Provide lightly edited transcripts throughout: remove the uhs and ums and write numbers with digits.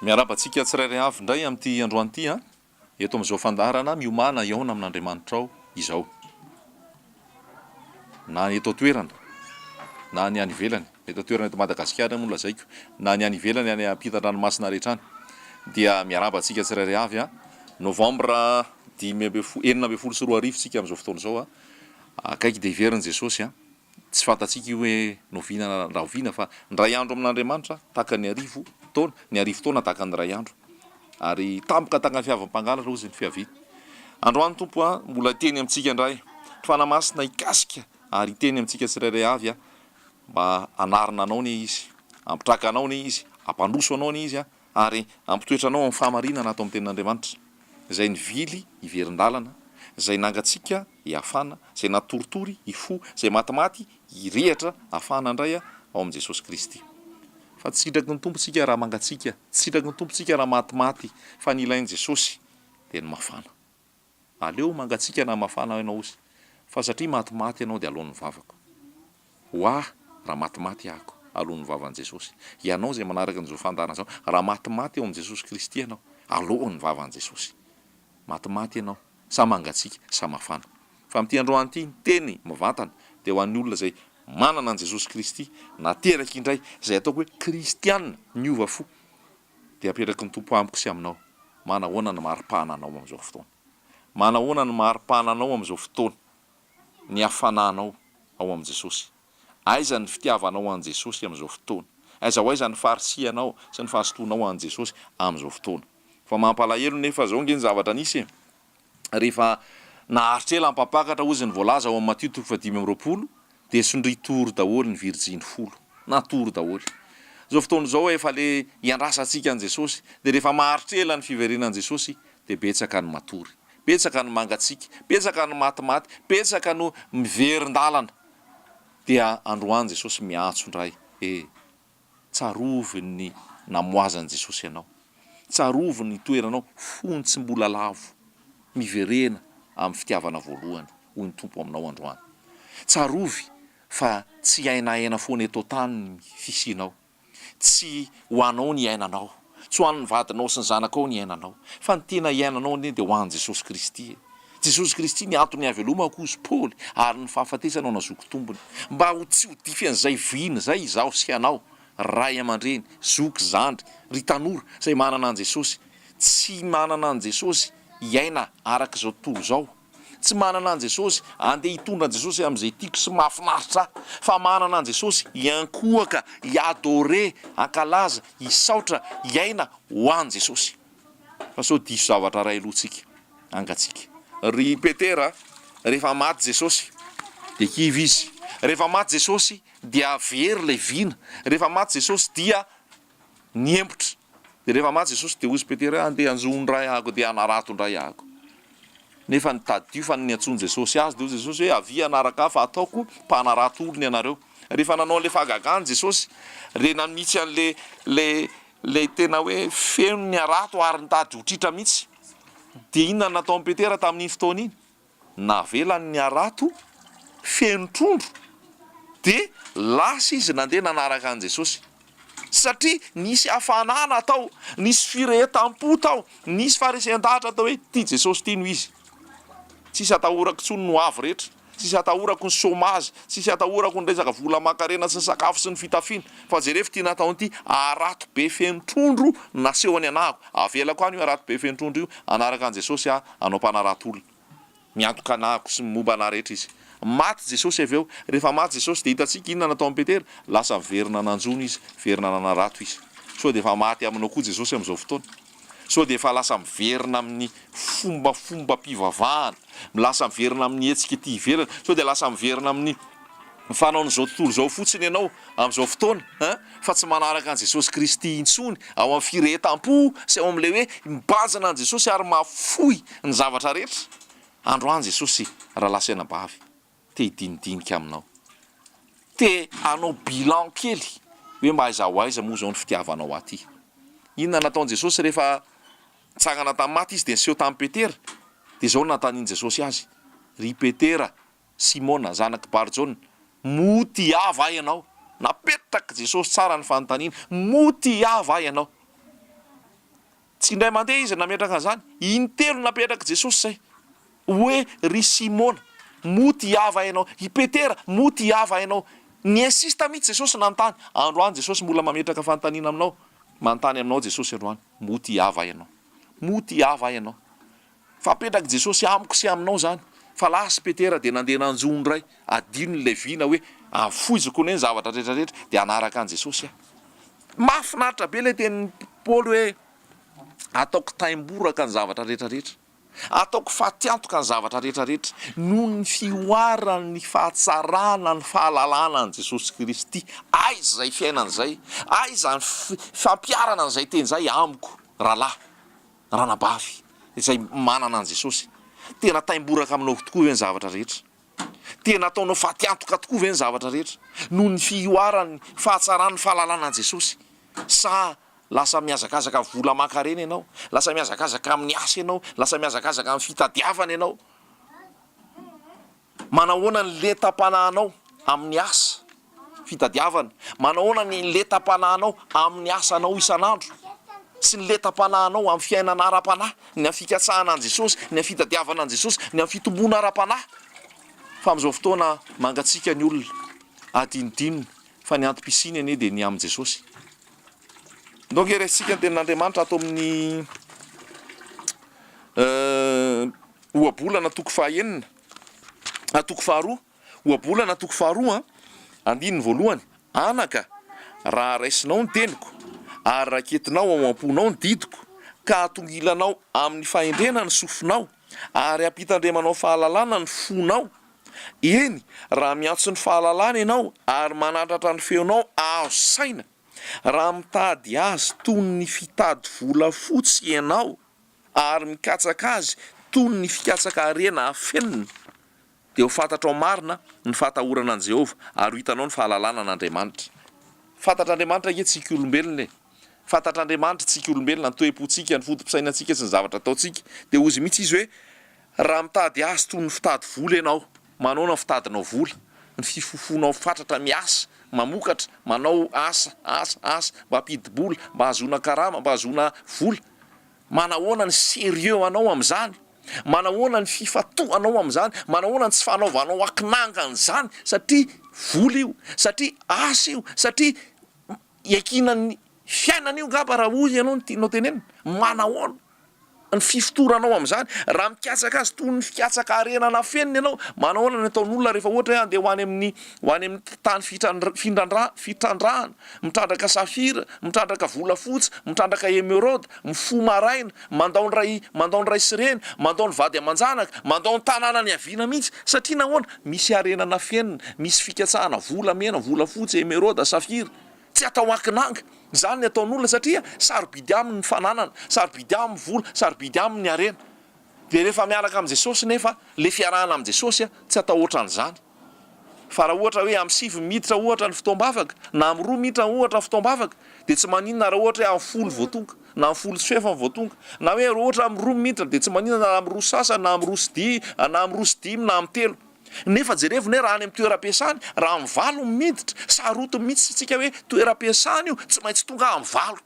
Miarabantsika tsirairay avy indray amin'ity androany ity eto amin'izao fandarana miomana iaona amin'Andriamanitra ao izao. Na eto toerana, na ny any ivelany, eto toerana eto Madagasikara moa lazaiko, na ny any ivelany any ampitan-dranomasina rehetra any, dia miarabantsika tsirairay avy Novambra 2024 sy 2024 sika amin'izao fotoana izao akaiky dia iverin'i Jesosy tsy fantatsika io hoe noviana raha oviana fa ndray andro amin'Andriamanitra tahaka ny arivo taona tahaka ny ray andro ary tampoka tahaka ny fiavam-pangalatra ozy ny fiaviana. Androany tompo mbola teny amintsika indray fanamasina hikasika ary teny amintsika tsirairay avy mba anarina anao ne izy, ampitraka anao ne izy, ampandroso anao ne izy ary ampitoetra anao amin'ny fahamarinana atao amin'ny tenin'Andriamanitra izay ny vily iverin-dalana, izay nangatsika hiafana, izay natoritory hifo, izay matimaty hirehatra hafana indray ao amin'i Jesosy Kristy. Fa tsy sitraky ny tompontsika raha mangatsika, tsy sitraky ny tompontsika raha matimaty, fa ny ilain'i Jesosy dia ny mafana. Aleo mangatsika na mafana ianao izy, fa satria matimaty ianao dia alohan'ny vavako. Raha matimaty ahako alohan'ny vavan'i Jesosy. Ianao izay manaraka an'izao fandarana izao, raha matimaty eo amin'i Jesosy Kristy ianao, alohan'ny vavan'i Jesosy. Matimaty ianao, sa mangatsika, sa mafana. Fa amin'ity androany ity teny mivantana dia ho an'ny olona izay manana an' Jesosy Kristy nateraky indray izay ataoko hoe kristianina niova fo, dia aperaky ny tompo amiko sy aminao. Manahoana ny maripahana anao amin'izao fotoana, manahoana ny maripahana anao amin'izao fotoana, ny hafananao ao amin'i Jesosy. Aiza ny fitiavanao an' Jesosy amin'izao fotoana, aiza ny farisianao sy ny fahasotonao an' Jesosy amin'izao fotoana. Fa mampalahelo nefa zao nge ny zavatra nisy rehefa naharitra ela ampapakatra ozy ny voalaza ao amin'ny Matthieu 5:20 dia sondritory daholo ny virjiny folo, natory daholo. Zao fotoana izao efa le hiandrasantsika an' Jesosy dia rehefa maharitra ela ny fiverenan'i Jesosy dia betsaka ny matory, betsaka ny mangatsika, betsaka ny matimaty, betsaka no miverin-dalana. Dia androany Jesosy miantso indray, tsarovy ny namoazan'i Jesosy ianao, tsarovy ny toeranao fony tsy mbola lavo, miverena amin'ny fitiavana voalohany hoy ny tompo aminao androany. Tsarovy fa tsy ainaina foana eto tany ny fisianao, tsy ho anao ny ainanao, tsy ho an'ny vadinao sy ny zanakao ny ainanao, fa ny tena iainanao dia ho an'i Jesosy Kristy. Jesosy Kristy ny antony havelomako ozy Paoly ary ny fahafatesana na zoko tombony, mba ho tsy ho dify an'izay vina zay izaho sy anao, ray aman-dreny, zoky zandry, ry tanora izay manana an' Jesosy, tsy manana an' Jesosy hiaina araka izao tontolo izao, tsy manana an' Jesosy andeha hitondra an' Jesosy amin'izay tiako sy mahafinaritra, fa manana an' Jesosy hiankohaka, hiadore, hankalaza, hisaotra, hiaina ho an' Jesosy. Fa sao diso zavatra ray alohantsika, angatsika. Ry Petera, rehefa maty Jesosy dia kivy izy, rehefa maty Jesosy dia very ilay vina, rehefa maty Jesosy dia niempotra, dia rehefa maty Jesosy dia hozy Petera andeha anjohon-dray ahako dia anaraton-dray ahako. Nefa nitadidio fa ny antsony Jesosy azy dia Jesosy hoe avia anaraka fa ataoko mpanarato olony ianareo. Rehefa nanao le fahagagany Jesosy, re nanitsy an'le tena hoe feno ny arato ary nitady hotritra mihitsy, dia inona natao Petera tamin'iny fotoana iny? Navelany ny arato feno trondro dia lasa izy nandeha nanaraka an' Jesosy, satria nisy hafanana tao, nisy firehetam-po tao, nisy farisehen-dahatra tao hoe ty Jesosy ty no izy. Tsisy atahorako tsony no avy rehetra, tsisy atahorako ny somazy, tsisy atahorako ny resaka vola makarena sy ny sakafo sy ny fitafiana, fa jerefy ty nataony ity arato be feno trondro nasehony anahako. Avelako any io arato be feno trondro io, anaraka an' Jesosy anao mpanarato olona, miantoka anahako sy momba anahy rehetra izy. Maty Jesosy avy eo, rehefa maty Jesosy dia hitantsika inona natao amin'ny Petera, lasa miverina nanjony izy, verina nanarato izy. So dia efa maty aminao koa Jesosy amin'izao fotoana, so dia efa lasa miverina amin'ny fomba-pivavahana, lasa miverina amin'ny hetsika ty ivelana, so dia lasa miverina amin'ny fanaon'izao tontolo izao fotsiny ianao amin'izao fotoana, fa tsy manaraka an' Jesosy Kristy intsony ao amin'ny firehetam-po sy ao amin'ilay hoe mibazana an' Jesosy ary mahafoy ny zavatra rehetra. Androany Jesosy raha lasaina-bavy te hidinidinika aminao, te anao bilan kely hoe mba aiza ho aiza moa zao ny fitiavanao aty. Inona nataon' Jesosy rehefa tsangana tamin'ny maty izy dia niseho tamin'ny Petera, dia zao nanontanian Jesosy azy, ry Petera, Simona zanaky Barjona, moty ava ianao? Napetraka Jesosy tsara ny fanontaniana, moty ava ianao? tsy indray mandeha izy nametraka an'izany intelo napetraka Jesosy zay hoe ry Simona moty iava hainao, i Petera moty iava hainao, ny insista mihitsy Jesosy nanontany. Androany Jesosy mbola mametraka fanontaniana aminao, manontany aminao Jesosy androany, moty iava hainao, moty iava hainao. Fa apetraka Jesosy amiko sy aminao zany. Fa lasy Petera de nandeha nanjono ray adino ny Levina hoe afoiziko ny zavatra rehetrarehetra de anaraka an Jesosy. Mahafinaritra be le tenin'ny Paoly hoe ataoko taimboraka ny zavatra rehetrarehetra, ataoko fatiantoka ny zavatra rehetrarehetra noho ny fioarany ny fahatsarana ny fahalalana ny Jesosy Kristy. Aiza zay fiainan'izay, aiza ny fampiarana n'izay teny zay amiko rahalahy ranabavy izay manana an Jesosy. Tena taimboraka aminao tokoa ve ny zavatra rehetra, tena ataonao fatiantoka tokoa ve ny zavatra rehetra noho ny fioarany fahatsarany fahalalana an Jesosy. Sa lasa miazakazaka vola mankarena ianao, lasa miazakazaka amin'ny asa ianao, lasa miazakazaka amin'ny fitadiavana ianao. Manahoana ny letam-panahinao amin'ny asa fitadiavana, manahoana ny letam-panahinao amin'ny asanao isan'andro, sy ny letam-panahinao amin'ny fiainana ara-panahy, ny amin'ny fikatsahana an Jesosy, ny amin'ny fitadiavana an Jesosy, ny amin'ny fitombona ara-panahy. Fa amin'izao fotoana mangatsika ny olona adinodinony fa ny antom-pisiny anie dia ny amin'ny Jesosy. Donc resitsika ny tenin'Andriamanitra ato amin'ny ohabolana toko fahaenina, toko faharoa, ohabolana toko faharoa andininy voalohany. Anaka, raha raisinao ny teniko ary raketinao ao am-ponao ny didiko, ka atongilanao amin'ny fahendrena ny sofinao ary ampitandremanao fahalalana ny fonao, eny raha miantso ny fahalalana ianao ary manandratra ny feonao azo saina, raha mitady azy toy ny fitady vola fotsy ianao ary mikatsaka azy toy ny fikatsaka arena afenina, dia ho fantatrao marina ny fahatahorana an Jehova ary ho hitanao ny fahalalana an'Andriamanitra. Fantatr'Andriamanitra ake tsika olombelona, fantatr'Andriamanitra tsika olombelona, ny toe-pontsika, ny fotom-pisainantsika sy ny zavatra ataontsika. Dia ozy mihitsy izy hoe raha mitady azy toy ny fitady vola ianao, manao na fitadinao vola, ny fifofonao fatratra miasa mamokatra, manao asa mba hampidi-bola, mba hahazoana karama, mba hahazoana vola. Manahoana ny sérieux anao amin'izany, manahoana ny fifatohanao amin'izany, manahoana ny tsy fanaovanao akinanga an'izany, satria vola io, satria asa io, satria iakinan'ny fiainana io ngamba raha hoy ianao ny tianao tenenina. Manahoana ny fifotoranao amin'izany, raha mikatsaka azy toy ny fikatsaka arenana fenina ianao, manahoana ny ataon'olona rehefa ohatra hoe andeha ho any amin'ny tany fitrandrahana, mitrandraka safira, mitrandraka volafotsy, mitrandraka émeraude, mifo maraina, mandao ny ray sirena, mandao ny vady aman-janaka, mandao ny tanàna ny aviana mihitsy, satria nahoana misy arenana fenina, misy fikatsahana vola mena, volafotsy, émeraude, safira. Tsy atao akinanga, zany ny ataon'olona satria sarobidy aminy ny fananana, sarobidy aminy vola, sarobidy aminy arena. Dia rehefa miaraka amin'ny Jesosy nefa le fiarahana amin'ny Jesosy tsy atao ohatran'izany. Fa raha ohatra hoe amin'ny 7 miditra ohatra ny fitoam-bavaka, na amin'ny 2 miditra ohatra ny fitoam-bavaka, dia tsy maninona raha ohatra hoe amin'ny 10 voatonga, na amin'ny 10 voatonga, na hoe raha ohatra amin'ny 2 miditra dia tsy maninona na amin'ny 2 sasany, na amin'ny 2 sy 10, na amin'ny 2 sy 10, na amin'ny 3. Nefa jerevina raha any amin'ny toeram-piasany, raha amin'ny 9 miditra, saroto mihitsy tsika hoe toeram-piasany io tsy maintsy tonga amin'ny 9.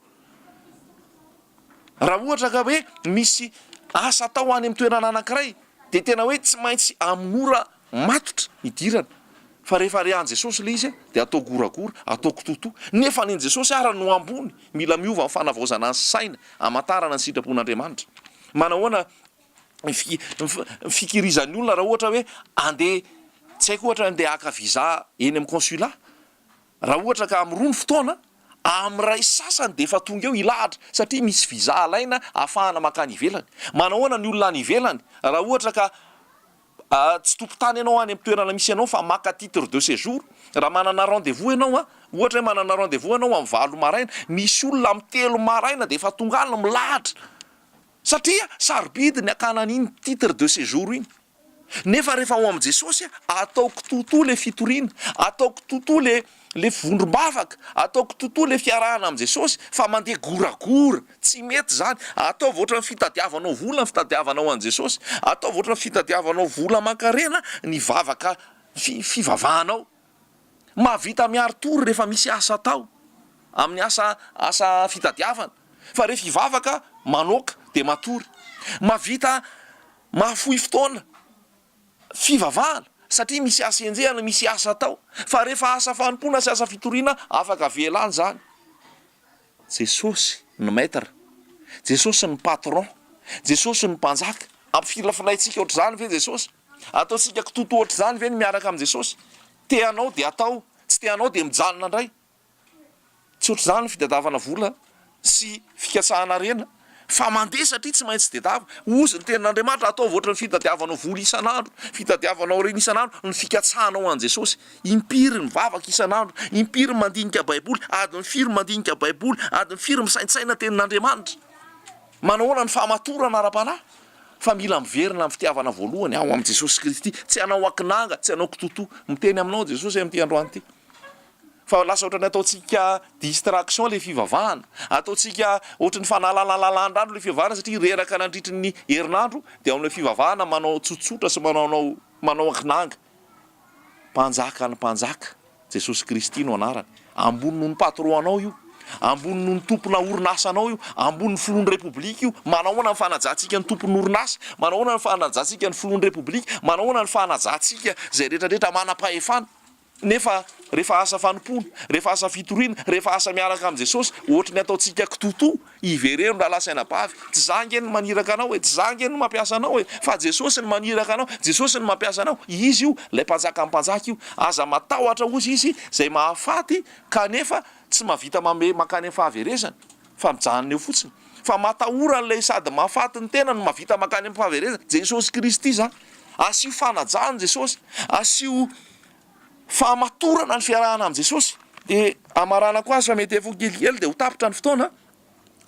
Raha ohatra ka hoe misy asa atao any amin'ny toerana anankiray, dia tena hoe tsy maintsy amin'ny ora matotra idirana. Fa rehefa rehan Jesosy le izy dia atao goragora, atao kitoto. Nefa ny Jesosy ara no ambony, mila miova amin'ny fanavaozana ny saina, amatarana ny sitrapon'Andriamanitra. Manahoana fikirizan'ny olona raha ohatra hoe andeha, tsy haiko ohatra andeha haka visa eny amin'ny consulat, raha ohatra ka amin'ny 2 fotoana, amin'ny ray sasany dia efa tonga eo ilahatra satria misy visa alaina ahafahana makany ivelany. Manahoana ny olona any ivelany, raha ohatra ka tsy tompon-tany ianao any amin'ny toerana misy ianao fa maka titre de séjour, raha manana rendez-vous ianao ohatra hoe manana rendez-vous ianao amin'ny 9 maraina, misy olona amin'ny 3 maraina dia efa tonga any milahatra. Satria sarobidy ny akana an'iny titre de séjour iny. Nefa rehefa ao amin'ny Jesosy ataoko totoa le fitoriana, ataoko totoa le vondrom-bavaka, ataoko totoa le fiarahana amin'ny Jesosy, fa mandeha goragora, tsy mety zany. Ataovy ohatra ny fitadiavanao vola ny fitadiavanao an Jesosy, ataovy ohatra ny fitadiavanao vola mankarena ny vavaka fivavahanao. Mahavita miaro tory rehefa misy asa atao amin'ny asa fitadiavana. Fa rehefa ivavaka manoka de matory, mavita mahafohy fotoana fivavahana satria misy asa enjehana, misy asa atao. Fa rehefa asa fanompona sy asa fitoriana afaka velany zany. Jesosy ny maître, Jesosy ny patron, Jesosy ny mpanjaka. Ampifilafinaitsika ohatr' zany ve Jesosy? Ataotsika kitoto ohatr' zany ve ny miaraka am' Jesosy? Teanao de atao, tsy teanao de mijanona indray. Tsy ohatr' zany ny fitadiavana vola sy fikatsahana rena, fa mandeha satria tsy maintsy tedava. Ozy ny tenin'Andriamanitra ataovy ohatry ny fitadiavanao vola isan'andro, fitadiavanao reny isan'andro, ny fikatsahanao an' Jesosy. Impiry mivavaka isan'andro, impiry mandinika baiboly, adiny firy mandinika baiboly, adiny firy misaintsaina tenin'Andriamanitra. Manahoana ny fahamatorana ara-panahy? Fa mila miverina amin'ny fitiavana voalohany ao am' Jesosy Kristy, tsy hanao akinanga, tsy hanao kitoto. Miteny aminao Jesosy amin'ity androany ity. Fa lasa ohatrany ataotsika distraction le fivavahana, ataotsika ohatrany fanalalandrandro le fivavahana satria reraka nandritry ny herinandro de amin'le fivavahana manao tsotsotra sy manao akinanga. Mpanjaka ny mpanjaka, Jesosy Kristy no anarany. Ambony noho ny patron-anao io, ambony noho ny tompona orinasanao io, ambony ny filohan'ny repoblika io. Manahoana ny fanajantsika ny tompon'ny orinasa, manahoana ny fanajantsika ny filohan'ny repoblika, manahoana ny fanajantsika zay rehetrarehetra manam-pahefana. Nefa rehefa asa fanompona, rehefa asa fitoriana, rehefa asa miaraka am' Jesosy, ohatry ny ataotsika kitoto, ivereno raha lasaina bavy. Tsy zangy ny maniraka anao tsy zangy ny mampiasa anao fa Jesosy ny maniraka anao, Jesosy ny mampiasa anao. Izy io, lay mpanjaka mpanjaka io, aza matahotra ozy izy zay mahafaty kanefa tsy mahavita makany amin'ny fahaverezana, fa mijanona eo fotsiny. Fa matahora n'lay sady mahafaty ny tena no mahavita makany amin'ny fahaverezana. Jesosy Kristy zany. Asio fanajany Jesosy, asio fahamatorana ny fiarahana am' Jesosy. De amarana ko azy fa mety efa kelikely de ho tapitra ny fotoana.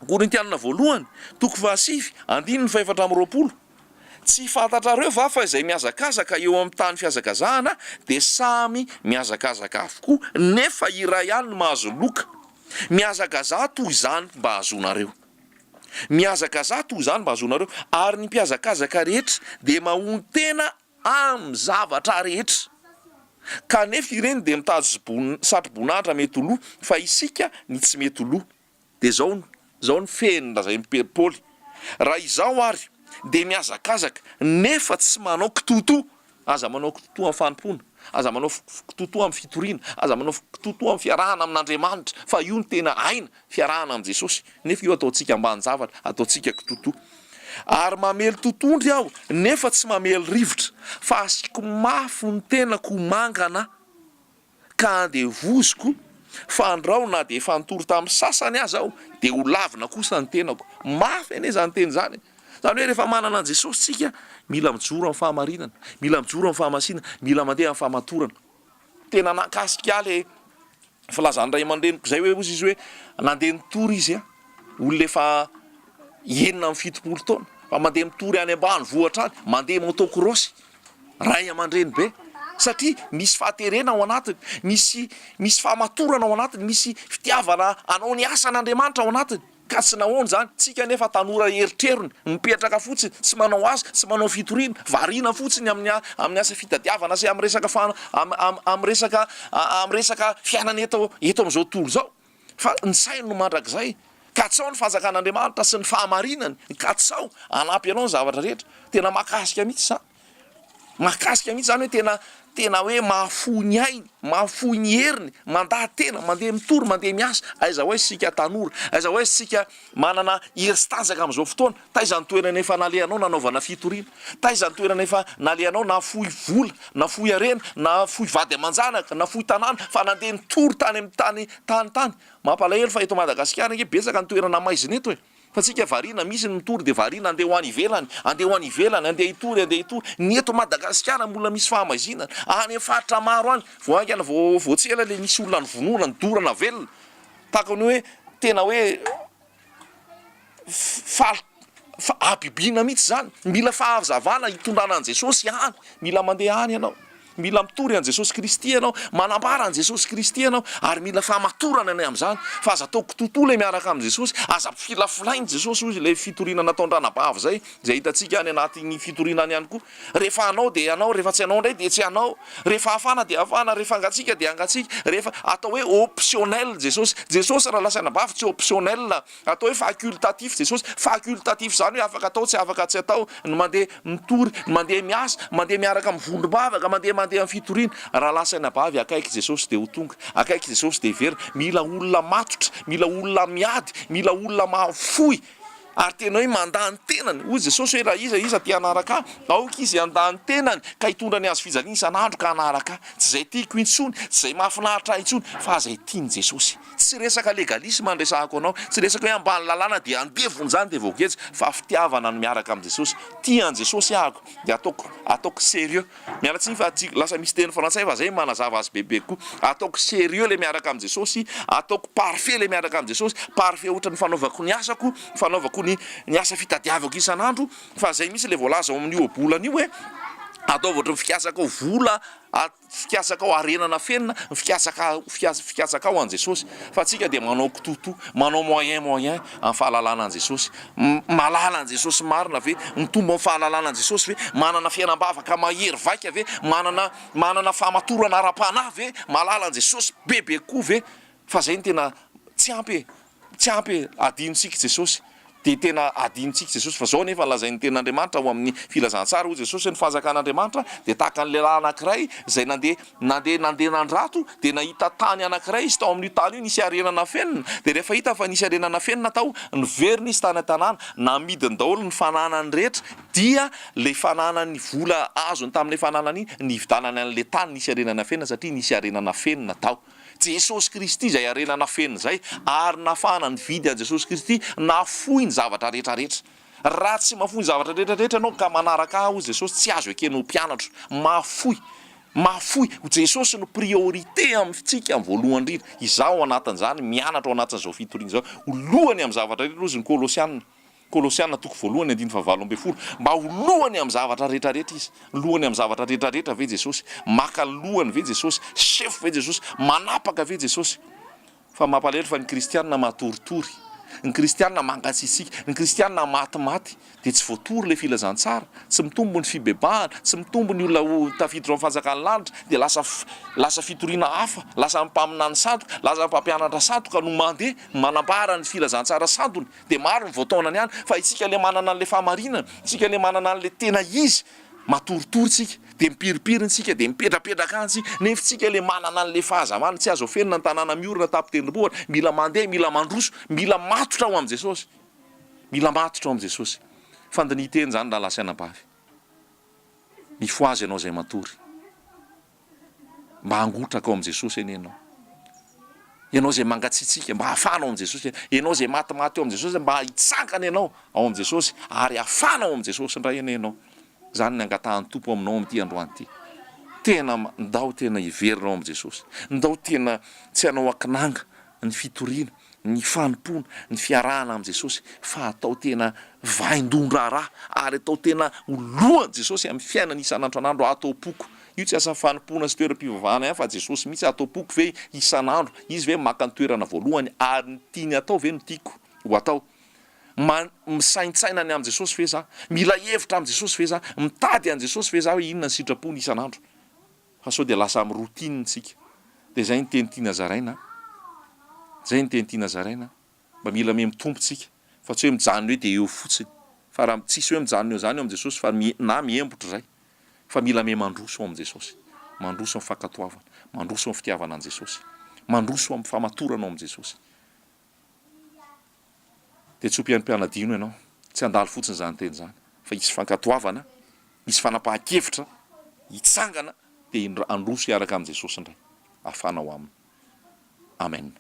Korintianina voalohany, toko fahasivy, andiny ny 420. Tsy fantatrareo fa izay miazakazaka eo amin'ny tany fiazakazahana de samy miazakazaka avokoa, nefa iray ihany no mahazo loka. Miazakazaha toy izany mba hazonareo. Miazakazaha toy izany mba hazonareo, ary ny mpiazakazaka rehetra de mahony tena amin'ny zavatra rehetra. Kanefa ireny de mitady sapi-boninahitra mety ho loha, fa isika ny tsy mety ho loha. De zao ny fenin-drazay Paoly. Raha izao ary de miazakazaka nefa tsy manao kitoto, aza manao kitoto amin'ny fanompona, aza manao kitoto amin'ny fitoriana, aza manao kitoto amin'ny fiarahana amin'Andriamanitra, fa io ny tena aina fiarahana am' Jesosy. Nefa io ataotsika ambany zavatra, ataotsika kitoto. Ary mamely totondry aho nefa tsy mamely rivotra, fa asiko mafy ny tenako mangana ka andevoziko fandrao na de fantory tamin'ny sasany aza aho de ho lavina kosa ny tenako. Mafy ane zany teny zany. Zany hoe rehefa manana an' Jesosy tsika, mila mijoro amin'ny fahamarinana, mila mijoro amin'ny fahamasinana, mila mandeha amin'ny fahamatorana. Tena nakasika le filazany ray aman-dreniko zay hoe ozy izy hoe nandeha nitory izy olona efa enina amin'ny 70 taona, fa mandeha mitory any ambany vohatra any, mandeha motocross, ray aman-dreny be. Satria misy fahaterena ao anatiny, misy fahamatorana ao anatiny, misy fitiavana anao ny asan'Andriamanitra ao anatiny. Ka tsy nahoana zany, tsika nefa tanora eritrerony, mipetraka fotsiny, tsy manao asa, tsy manao fitoriana, variana fotsiny amin'ny asa fitadiavana sy amin'ny resaka fiainana eto amin'izao tontolo zao. Fa ny sainy no mandrakizay. Katsao ny fanjakan'Andriamanitra sy ny fahamarinany, katsao anampy anao ny zavatra rehetra. Tena mahakasika mihitsy zany. Mahakasika mihitsy zany hoe tena hoe mahafohy ny ainy, mahafohy ny heriny, mandahatena, mandeha mitory, mandeha miasa. Aiza hoe sika tanora, aiza hoe sika manana hery sy tanjaka amin'izao fotoana. Taiza ny toerana efa nalehanao nanaovana fitoriana, taiza ny toerana efa nalehanao nafohy vola, nafohy arena, nafohy vady aman-janaka, nafohy tanàna, fa nandeha nitory tany amin'ny tany. Mampalahelo fa eto Madagasikara nge betsaka ny toerana maizina eto e. Fa tsika variana misy ny mitory de variana andeha ho any ivelany, andeha hitory. Ny eto Madagasikara mbola misy fahamaizinana, any amin'ny faritra maro any, voankana voatsela le misy olona nyvonoana, ny dorana velona. Takony hoe tena hoe abibiana mihitsy zany. Mila fahazavana hitondrana an' Jesosy any, mila mandeha any ianao. mila mitory an Jesosy Kristy anao, manambara an Jesosy Kristy anao, ary mila fahamatorana anay amin'izany fa aza ataoko tontolo miaraka amin' Jesosy, aza filafolainy Jesosy ozy le fitoriana nataon-dranabavy zay hitantsika any anatin'ny fitorinany ihany koa. Rehefa anao de anao, rehefa tsy anao ndray de tsy anao, rehefa afana de afana, rehefa angatsika de angatsika, rehefa atao hoe optionnel Jesosy raha lasanabavy tsy optionnel, atao hoe facultatif Jesosy, facultatif zany hoe afaka atao tsy afaka tsy atao, ny mandeha mitory, ny mandeha miasa, mandeha miaraka amin'ny vondrom-bavaka, mandeha amin'ny fitoriana. Raha lasanabavy akaiky Jesosy de ho tonga, akaiky Jesosy de very. Mila olona matotra, mila olona miady, mila olona mahafoy, ary tena hoe mandany tenany. Hoy Jesosy hoe raha iza ty anaraka aoka izy andany tenany ka hitondra ny azo fijaliana isan'andro ka anaraka. Tsy zay tiako intsony, tsy zay mahafinaritra intsony, fa zay tiany Jesosy. Tsy resaka legalisme andresahako anao, tsy resaka hoe ambany lalàna de andevony zany de voageja, fa fitiavana no miaraka amin'ny Jesosy. Tian Jesosy ahako de ataoko sérieux. Mialatsiny fa lasa misy teny frantsay fa zay manazava azy bebe koa. Ataoko sérieux le miaraka amin'ny Jesosy, ataoko parfait le miaraka amin'ny Jesosy, parfait ohatra ny fanaovako ny asako, fanaovako ny asa fitadiavako isan'andro, fa zay misy le voalaza ao amin'io bolana io hoe atao ohatra ny fikasaka ao vola, fikasaka ao arenana fenina, fikasaka ao an Jesosy. Fa atsika de manao kitoto, manao moyen amin'ny fahalalana an Jesosy, malala an Jesosy marina ve, mitombo amin'ny fahalalana an Jesosy ve, manana fiainam-bavaka mahery vaika ve, manana fahamatorana ara-panahy ve, malala an Jesosy bebe koa ve. Fa zay ny tena tsy ampy adinontsika Jesosy, de tena adinontsika Jesosy. Fa zao nefa lazain'ny ten'Andriamanitra ao amin'ny filazantsara ho Jesosy ny fahazakan'Andriamanitra de tahaka ny lehilahy anankiray zay nandeha nandrato de nahita tany anankiray izy tao amin'io tany io nisy arenana fenina, de rehefa hita fa nisy arenana fenina tao niveriny izy tany an-tanàna, namidiny daholo ny fananany rehetra, dia le fananany vola azony tamin'le fananany iny nividanany an'le tany nisy arenana fenina satria nisy arenana fenina tao. Jesosy Kristy zay arenana fenina zay, ary nafana ny vidy an Jesosy Kristy, nafoy ny zavatra rehetrarehetra. Raha tsy mafoy ny zavatra rehetrarehetra anao ka manaraka aho Jesosy, tsy azo ekenao mpianatra. Mafoy Jesosy no priorité amintsika amin'ny voalohany indrindra. Izaho anatin'izany mianatra ao anatin'izao fitoriana zao, lohany amin'ny zavatra rehetra ozy ny Kolosiana toko voalohany 5:7, mba ho lohany amin'ny zavatra rehetrarehetra izy, lohany amin'ny zavatra rehetrarehetra ve Jesosy, maka lohany ve Jesosy, chef ve Jesosy, manapaka ve Jesosy. Fa mampalahelo fa ny kristianina matoritory, ny kristianina mangatsitsika, ny kristianina matimaty de tsy voatory le filazantsara, tsy mitombo ny fibebahana, tsy mitombo ny olona ho tafiditra amin'ny fanjakan'ny lanitra, de lasa fitoriana hafa, lasa mpaminany sandoka, lasa mpampianatra sandoka no mandeha manambara ny filazantsara sandony. De maro ny voataonany ihany, fa itsika le manana an'le fahamarinana, itsika le manana an'le tena izy, matoritory tsika, de mipiripiriny tsika, de mipetrapetraka any tsika, nefa tsika le manana an'le fahazamana tsy azo ofenina ny tanàna miorina tapitendrim-bohitra, mila mandeha, mila mandroso, mila matotra ao am' Jesosy, mila matotra ao am' Jesosy. Fandiniteny zany raha lasanabavy, mifoazy ianao zay matory, mba hangotraka ao am' Jesosy eny ianao zay mangatsitsika, mba hafanao am' Jesosy, ianao zay matimaty ao am' Jesosy, mba hitsangana ianao ao am' Jesosy, ary hafanao ao am' Jesosy ndray eny ianao. Zany ny angatahan'ny tompo aminao amin'ity androany ity. Tena ndao tena iverinao am' Jesosy, ndao tena tsy hanao akinanga ny fitoriana, ny fanompona, ny fiarahana am' Jesosy, fa atao tena vaindon-draharaha, ary atao tena olohan Jesosy amin'ny fiainana isan'andro an'andro, atao poko. Io tsy asa fanompona sy toeram-pivavahana ihany fa Jesosy mihitsy atao poko ve isan'andro, izy ve maka ny toerana voalohany, ary ny tiany atao ve no tiako ho atao. Misaintsaina ny am' Jesosy ve za, mila hevitra am' Jesosy ve za, mitady an Jesosy ve za hoe inona ny sitrapony isan'andro. Fa sao de lasa amin'ny routine tsika. De zay ny teny tia Nazaraina, mba mila mitompo tsika, fa tsy hoe mijanona hoe de eo fotsiny, fa raha tsisy hoe mijanona eo zany eo am' Jesosy, fa na miembotra zay, fa mila mandroso ao am' Jesosy, mandroso amin'ny fankatoavana, mandroso amin'ny fitiavana an Jesosy, mandroso amin'ny famatoranao am' Jesosy. De tsy ho mpianadino ianao, tsy handalo fotsiny zany teny zany, fa hisy fankatoavana, misy fanapahan-kevitra, hitsangana, de androso hiaraka am' Jesosy indray, afanao aminy. Amen.